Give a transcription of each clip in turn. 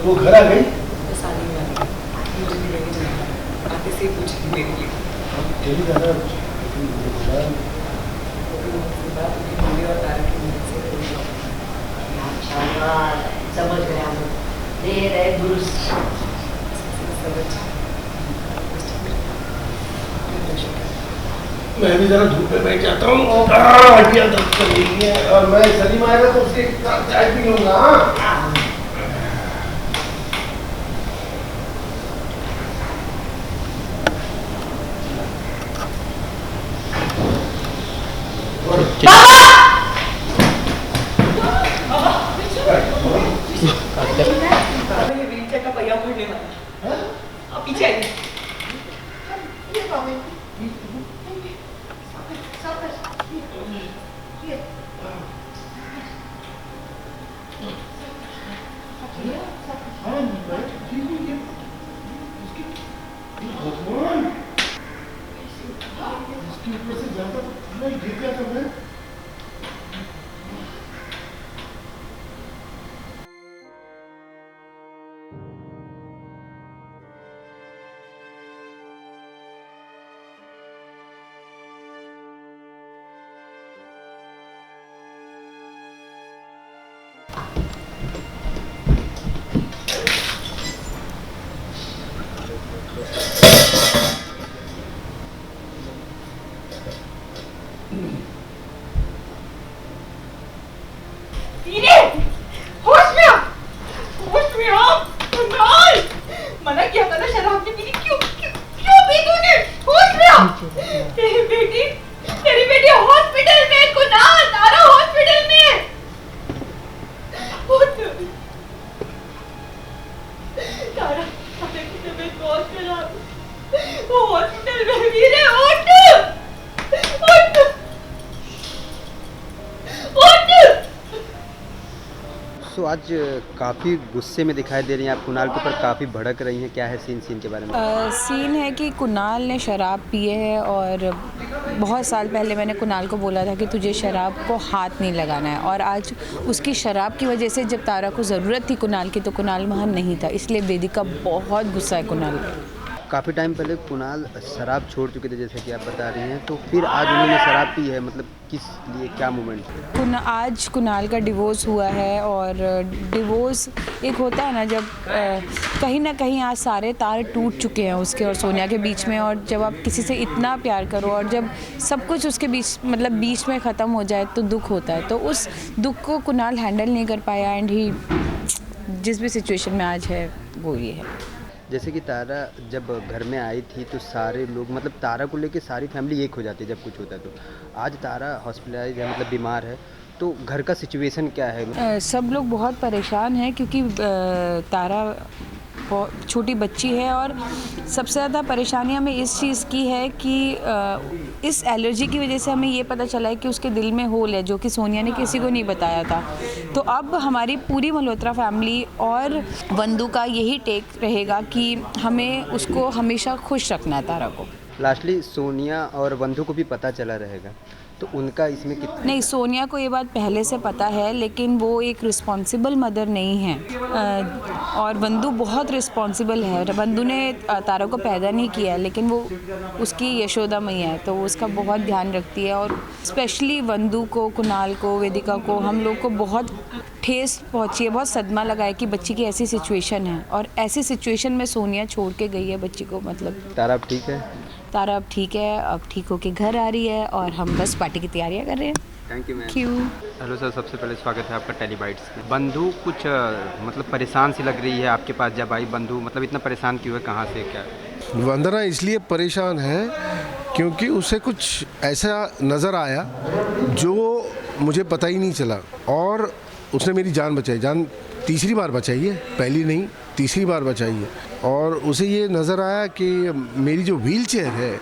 वो घर आ गई? बस आने ही वाली है। मुझे भी लेके जाना आते से ही पूछ रही मेरे लिए। तेरी दादा बात उनकी मम्मी और तारा की मदद से हुई है। माशाल्लाह, समझ गए हम। दे रहे दुरुस्त। मैं भी जरा धूप में बैठ जाता हूँ। हड्डियाँ दर्द कर रही हैं और मैं सलीम आएगा तो उसके साथ चाय पी लूँगा। व्हीलचेयर का पहिया उखड़ने वाला है। अब पीछे आइए। इसके ऊपर से ज्यादा नहीं गिर गया था मैं। मना किया था ना शराब नहीं पीनी। क्यों क्यों क्यों पी तूने? होश में आ। तेरी बेटी हॉस्पिटल में। कुनाल, तारा हॉस्पिटल में। तारा तारे की तबीयत बहुत खराब है। वो हॉस्पिटल में। वीरे उठ उठ उठ। तो आज काफ़ी गुस्से में दिखाई दे रही हैं आप, कुणाल के ऊपर काफ़ी भड़क रही हैं। क्या है सीन के बारे में? सीन है कि कुणाल ने शराब पिए है और बहुत साल पहले मैंने कुणाल को बोला था कि तुझे शराब को हाथ नहीं लगाना है, और आज उसकी शराब की वजह से जब तारा को ज़रूरत थी कुणाल की तो कुणाल वहाँ नहीं था, इसलिए वेदिका बहुत गुस्सा है कुणाल पे। काफ़ी टाइम पहले कुणाल शराब छोड़ चुके थे जैसे कि आप बता रही हैं, तो फिर आज उन्होंने शराब पी है, मतलब किस लिए, क्या मूवमेंट? आज कुणाल का डिवोर्स हुआ है, और डिवोर्स एक होता है ना जब कहीं ना कहीं आज सारे तार टूट चुके हैं उसके और सोनिया के बीच में, और जब आप किसी से इतना प्यार करो और जब सब कुछ उसके बीच मतलब बीच में ख़त्म हो जाए तो दुख होता है। तो उस दुख को कुणाल हैंडल नहीं कर पाया, एंड ही जिस भी सिचुएशन में आज है वो ये है। जैसे कि तारा जब घर में आई थी तो सारे लोग, मतलब तारा को लेके सारी फैमिली एक हो जाती है जब कुछ होता है। तो आज तारा हॉस्पिटलाइज है, मतलब बीमार है, तो घर का सिचुएशन क्या है? सब लोग बहुत परेशान हैं क्योंकि तारा छोटी बच्ची है, और सबसे ज़्यादा परेशानी हमें इस चीज़ की है कि इस एलर्जी की वजह से हमें ये पता चला है कि उसके दिल में होल है, जो कि सोनिया ने किसी को नहीं बताया था। तो अब हमारी पूरी मल्होत्रा फैमिली और वंदू का यही टेक रहेगा कि हमें उसको हमेशा खुश रखना है, तारा को। लास्टली सोनिया और वंदू को भी पता चला रहेगा, तो उनका इसमें कितना? नहीं, सोनिया को ये बात पहले से पता है, लेकिन वो एक रिस्पॉन्सिबल मदर नहीं है, और वंदू बहुत रिस्पॉन्सिबल है। वंदू ने तारा को पैदा नहीं किया है, लेकिन वो उसकी यशोदा मैया है, तो वो उसका बहुत ध्यान रखती है। और स्पेशली वंदू को, कुणाल को, वेदिका को, हम लोग को बहुत ठेस पहुंची है, बहुत सदमा लगा है कि बच्ची की ऐसी सिचुएशन है, और ऐसी सिचुएशन में सोनिया छोड़ के गई है बच्ची को। मतलब तारा अब ठीक है? तारा अब ठीक है, अब ठीक होके घर आ रही है, और हम बस पार्टी की तैयारियां कर रहे हैं। Thank you ma'am. क्यों? हेलो सर, सबसे पहले स्वागत है आपका टेलीबाइट्स में। बंधु कुछ मतलब परेशान सी लग रही है आपके पास जब आई। बंधु मतलब इतना परेशान क्यों है, कहाँ से, क्या? वंदना इसलिए परेशान है क्योंकि उसे कुछ ऐसा नज़र आया जो मुझे पता ही नहीं चला, और उसने मेरी जान बचाई। जान तीसरी बार बचाई है, पहली नहीं, तीसरी बार बचाई है। और उसे ये नज़र आया कि मेरी जो व्हील चेयर है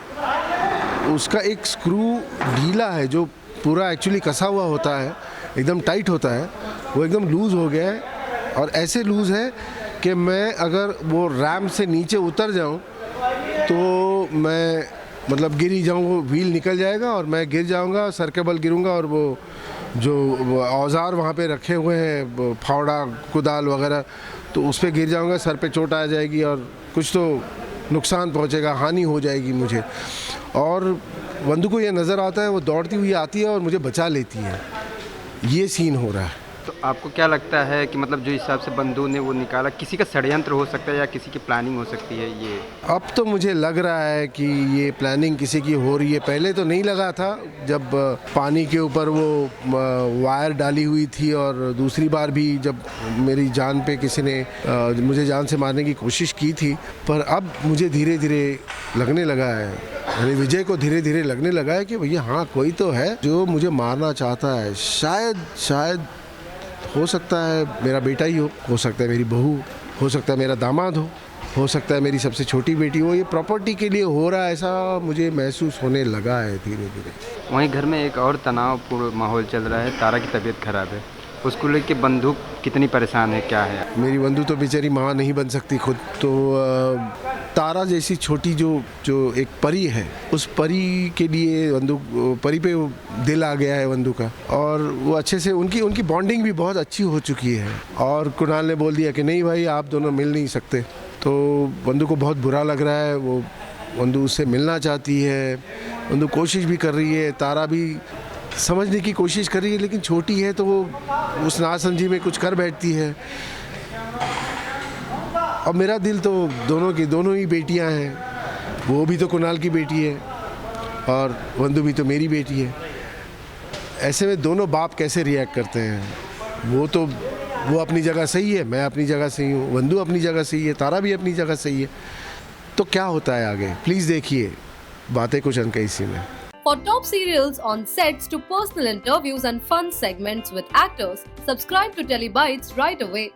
उसका एक स्क्रू ढीला है, जो पूरा एक्चुअली कसा हुआ होता है, एकदम टाइट होता है, वो एकदम लूज़ हो गया है। और ऐसे लूज़ है कि मैं अगर वो रैम्प से नीचे उतर जाऊं तो मैं मतलब गिर ही जाऊँ, वो व्हील निकल जाएगा और मैं गिर जाऊंगा, सर के बल गिरूंगा और वो जो औजार वहाँ पे रखे हुए हैं, फावड़ा कुदाल वगैरह, तो उस पर गिर जाऊँगा, सर पे चोट आ जाएगी और कुछ तो नुकसान पहुँचेगा, हानि हो जाएगी मुझे। और बंधु को ये नज़र आता है, वो दौड़ती हुई आती है और मुझे बचा लेती है। ये सीन हो रहा है। तो आपको क्या लगता है कि मतलब जो हिसाब से बंधु ने वो निकाला, किसी का षड्यंत्र हो सकता है या किसी की प्लानिंग हो सकती है ये? अब तो मुझे लग रहा है कि ये प्लानिंग किसी की हो रही है। पहले तो नहीं लगा था, जब पानी के ऊपर वो वायर डाली हुई थी, और दूसरी बार भी जब मेरी जान पे किसी ने मुझे जान से मारने की कोशिश की थी। पर अब मुझे धीरे धीरे लगने लगा है, यानी विजय को धीरे धीरे लगने लगा है कि भैया हाँ, कोई तो है जो मुझे मारना चाहता है। शायद हो सकता है मेरा बेटा ही हो सकता है मेरी बहू, हो सकता है मेरा दामाद हो सकता है मेरी सबसे छोटी बेटी हो। ये प्रॉपर्टी के लिए हो रहा है, ऐसा मुझे महसूस होने लगा है धीरे धीरे। वहीं घर में एक और तनावपूर्ण माहौल चल रहा है, तारा की तबीयत खराब है, उसको लेके बंधु कितनी परेशान है, क्या है? मेरी बंधु तो बेचारी माँ नहीं बन सकती खुद, तो तारा जैसी छोटी जो एक परी है, उस परी के लिए बंधु, परी पे दिल आ गया है बंधु का, और वो अच्छे से उनकी बॉन्डिंग भी बहुत अच्छी हो चुकी है। और कुणाल ने बोल दिया कि नहीं भाई, आप दोनों मिल नहीं सकते, तो बंधु को बहुत बुरा लग रहा है। वो बंधु उससे मिलना चाहती है, बंधु कोशिश भी कर रही है, तारा भी समझने की कोशिश कर रही है, लेकिन छोटी है तो वो उस नासमझी में कुछ कर बैठती है। और मेरा दिल तो दोनों ही बेटियां हैं, वो भी तो कुणाल की बेटी है और बंधु भी तो मेरी बेटी है। ऐसे में दोनों बाप कैसे रिएक्ट करते हैं? वो अपनी जगह सही है, मैं अपनी जगह सही हूँ, बंधु अपनी जगह सही है, तारा भी अपनी जगह सही है। तो क्या होता है आगे, प्लीज़ देखिए, बातें कुछ अनकही सी में। For top serials on sets to personal interviews and fun segments with actors, subscribe to Telebytes right away.